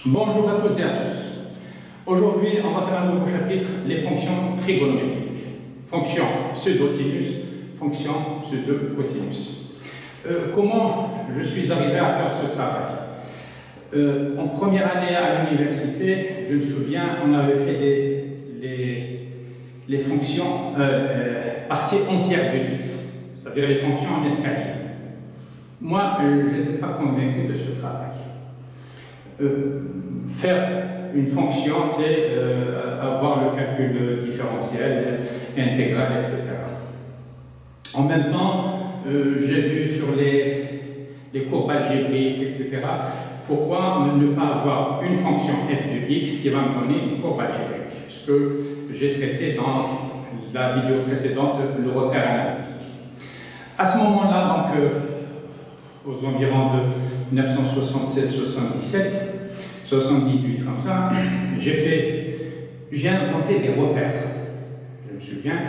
Bonjour à toutes et à tous. Aujourd'hui, on va faire un nouveau chapitre, les fonctions trigonométriques. Fonction pseudo-sinus, fonction pseudo-cosinus. Comment je suis arrivé à faire ce travail? En première année à l'université, je me souviens, on avait fait les fonctions partie entière de x, c'est-à-dire les fonctions en escalier. Moi, je n'étais pas convaincu de ce travail. Faire une fonction, c'est avoir le calcul différentiel, intégral, etc. En même temps, j'ai vu sur les courbes algébriques, etc., pourquoi ne pas avoir une fonction f de x qui va me donner une courbe algébrique, ce que j'ai traité dans la vidéo précédente, le repère analytique. À ce moment-là, donc, aux environs de 1976-77, 78 comme ça, j'ai inventé des repères. Je me souviens,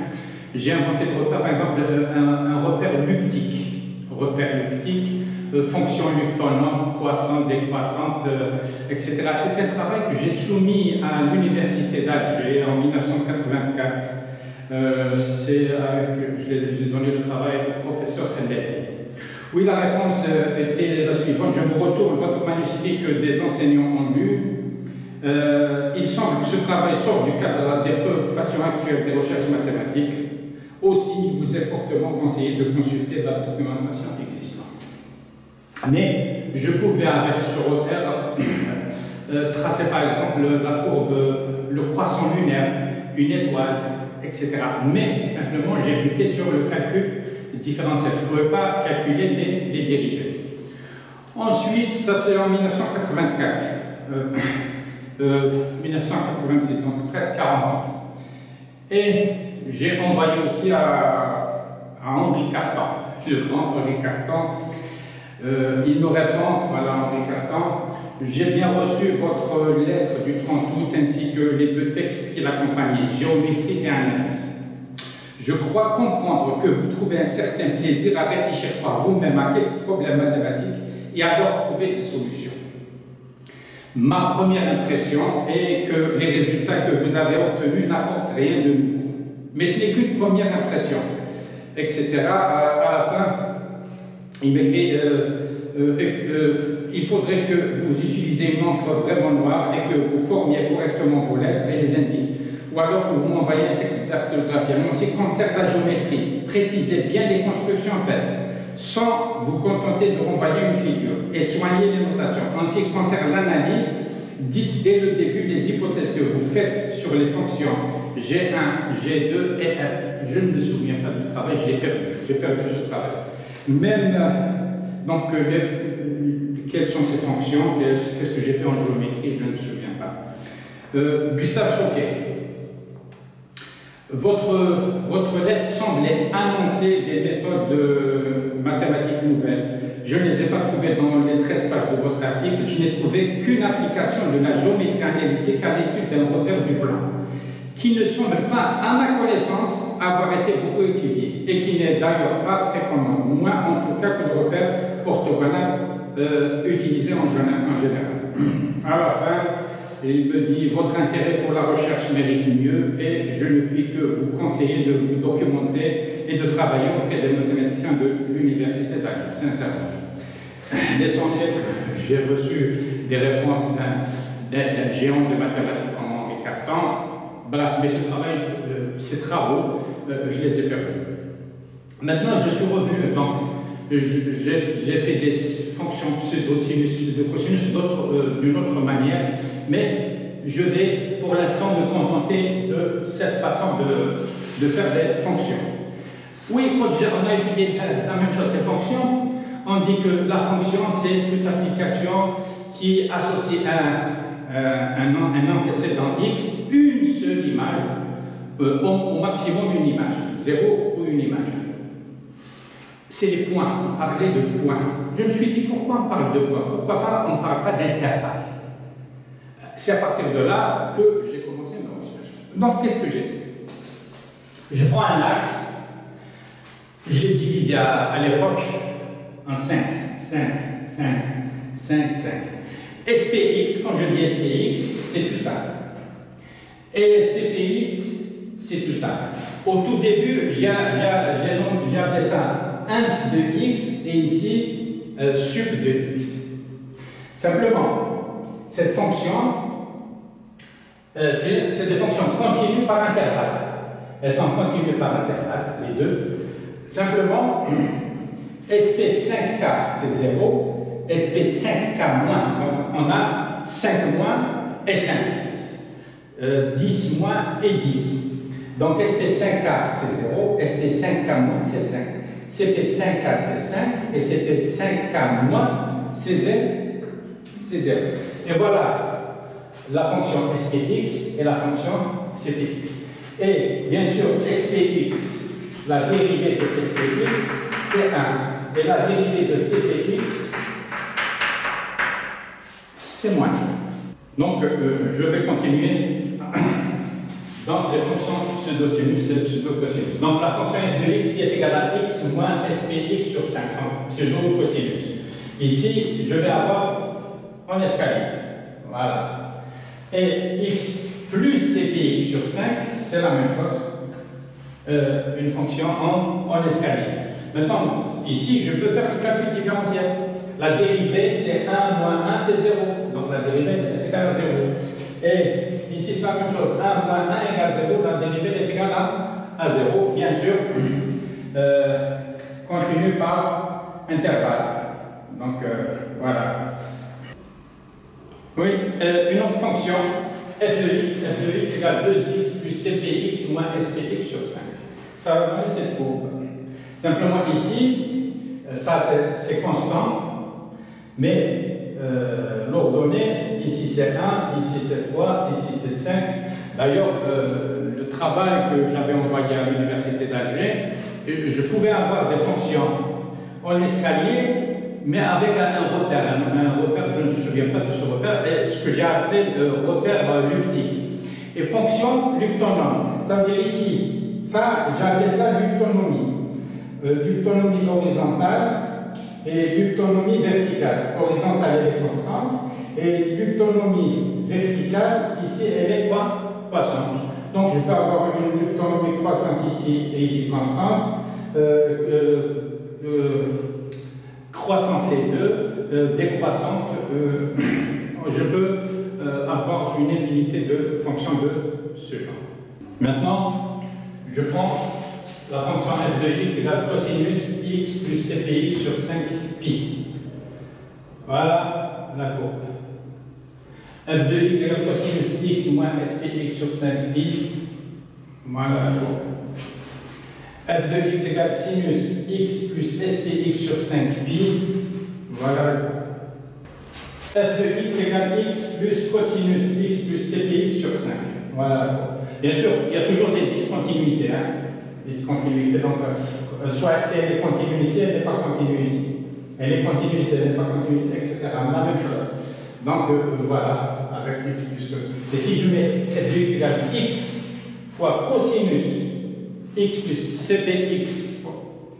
j'ai inventé des repères, par exemple, un repère luptique. Repère luptique, fonction luptonome, croissante, décroissante, etc. C'est un travail que j'ai soumis à l'université d'Alger en 1984. J'ai donné le travail au professeur Khelati. Oui, la réponse était la suivante. Je vous retourne votre manuscrit que des enseignants ont lu. Il semble que ce travail sort du cadre des préoccupations actuelles des recherches mathématiques. Aussi, il vous est fortement conseillé de consulter la documentation existante. Mais je pouvais, avec ce repère, tracer par exemple la courbe, le croissant lunaire, une étoile, etc. Mais simplement, j'ai buté sur le calcul différentiel. Je ne pouvais pas calculer les dérivés. Ensuite, ça c'est en 1984, 1986, donc presque 40 ans. Et j'ai envoyé aussi à Henri Cartan, le grand Henri Cartan. Il me répond, voilà Henri Cartan, j'ai bien reçu votre lettre du 30 août ainsi que les deux textes qui l'accompagnaient, géométrie et analyse. Je crois comprendre que vous trouvez un certain plaisir à réfléchir par vous-même à quelques problèmes mathématiques et à leur trouver des solutions. Ma première impression est que les résultats que vous avez obtenus n'apportent rien de nouveau. Mais ce n'est qu'une première impression, etc. À la fin, il m'écrit il faudrait que vous utilisiez une encre vraiment noire et que vous formiez correctement vos lettres et les indices. Ou alors que vous m'envoyez un texte d'orthographie. En ce qui concerne la géométrie, précisez bien les constructions faites, sans vous contenter de renvoyer une figure, et soignez les notations. En ce qui concerne l'analyse, dites dès le début les hypothèses que vous faites sur les fonctions G1, G2 et F. Je ne me souviens pas du travail, je l'ai perdu. J'ai perdu ce travail. Même, donc, quelles sont ces fonctions, qu'est-ce que j'ai fait en géométrie, je ne me souviens pas. Gustave Choquet. Votre lettre semblait annoncer des méthodes mathématiques nouvelles. Je ne les ai pas trouvées dans les 13 pages de votre article. Je n'ai trouvé qu'une application de la géométrie analytique à l'étude d'un repère du plan, qui ne semble pas, à ma connaissance, avoir été beaucoup étudié et qui n'est d'ailleurs pas très commun, moins en tout cas que le repère orthogonal utilisé en général. À la fin, il me dit « Votre intérêt pour la recherche mérite mieux et je ne puis que vous conseiller de vous documenter et de travailler auprès des mathématiciens de l'université d'Alger, sincèrement. » L'essentiel, j'ai reçu des réponses d'un géant de mathématiques comme Henri Cartan. Bref, mais ce travail, ces travaux, je les ai perdus. Maintenant, je suis revenu, donc j'ai fait des fonctions pseudo-sinus, pseudo-cosinus d'une autre manière, mais je vais pour l'instant me contenter de cette façon de faire des fonctions. Oui, quand on a étudié la même chose, les fonctions, on dit que la fonction, c'est toute application qui associe un antécédent x, une seule image, au maximum une image, 0 ou une image. C'est les points, on parlait de points. Je me suis dit, pourquoi on parle de points? Pourquoi pas on ne parle pas d'intervalle? C'est à partir de là que j'ai commencé ma recherche. Donc, qu'est-ce que j'ai fait? Je prends un axe, je l'ai divisé à l'époque en 5, 5, 5, 5, 5. SPX, quand je dis SPX, c'est tout ça. Et CPX, c'est tout ça. Au tout début, j'ai appelé ça inf de x et ici sup de x. Simplement, cette fonction, c'est des fonctions continues par intervalle. Elles sont continues par intervalle, les deux. Simplement, SP5K, c'est 0. SP5K moins, donc on a 5 moins et 5. 10 moins et 10. Donc SP5K c'est 0, SP5K moins c'est 5. CP5K c'est 5 et CP5K moins c'est 0. Et voilà la fonction SPX et la fonction CPX. Et bien sûr, SPX, la dérivée de SPX, c'est 1. Et la dérivée de CPX, c'est moins. Donc, je vais continuer dans les fonctions pseudo-sinus et pseudo-cosinus. Donc, la fonction f de x est égale à x moins spx sur 5, pseudo-cosinus. Ici, je vais avoir en escalier. Voilà. Et x plus cpx sur 5, c'est la même chose. Une fonction en escalier. Maintenant, ici, je peux faire le calcul différentiel. La dérivée, c'est 1 moins 1, c'est 0. Donc, la dérivée est égale à 0. Et ici, c'est la même chose. 1 moins 1 égale 0. La dérivée est égale à 0. Bien sûr, continue par intervalle. Donc, voilà. Oui, une autre fonction, f de x égale 2x plus cpx moins spx sur 5. Ça va donner cette courbe. Simplement ici, ça c'est constant, mais l'ordonnée, ici c'est 1, ici c'est 3, ici c'est 5. D'ailleurs, le travail que j'avais envoyé à l'université d'Alger, je pouvais avoir des fonctions en escalier, mais avec un repère. Un repère, je ne me souviens pas de ce repère, ce que j'ai appelé le repère luptique. Et fonction luptonome. Ça veut dire ici, ça, j'ai appelé ça luptonomie. Luptonomie horizontale et luptonomie verticale. Horizontale, elle est constante. Et luptonomie verticale, ici, elle est quoi? Croissante. Donc, je peux avoir une luptonomie croissante ici et ici constante. Croissante les deux, décroissante, je peux avoir une infinité de fonctions de ce genre. Maintenant, je prends la fonction f de x égale cosinus x plus cpx sur 5pi. Voilà la courbe. F de x égale cosinus x moins spx sur 5pi. Voilà la courbe. F de x égale sinus x plus spx sur 5pi. Voilà. F de x égale x plus cosinus x plus cpx sur 5. Voilà. Bien sûr, il y a toujours des discontinuités. Discontinuité, donc, soit si elle est continue ici, elle n'est pas continue ici. Elle est continue ici, elle n'est pas continue ici, etc. La même chose. Donc, voilà, avec x plus cosinus. Et si je mets f de x égale x fois cosinus x plus cpx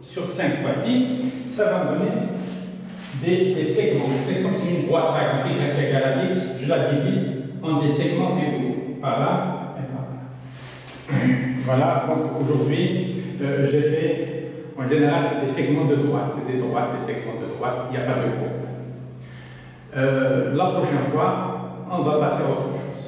sur 5 fois pi, ça va donner des segments. C'est comme une droite, par exemple, y égale à x, je la divise en des segments égaux, par là et par là. Voilà, donc aujourd'hui, j'ai fait, en général, c'est des segments de droite, c'est des droites, des segments de droite, il n'y a pas de courbe. La prochaine fois, on va passer à autre chose.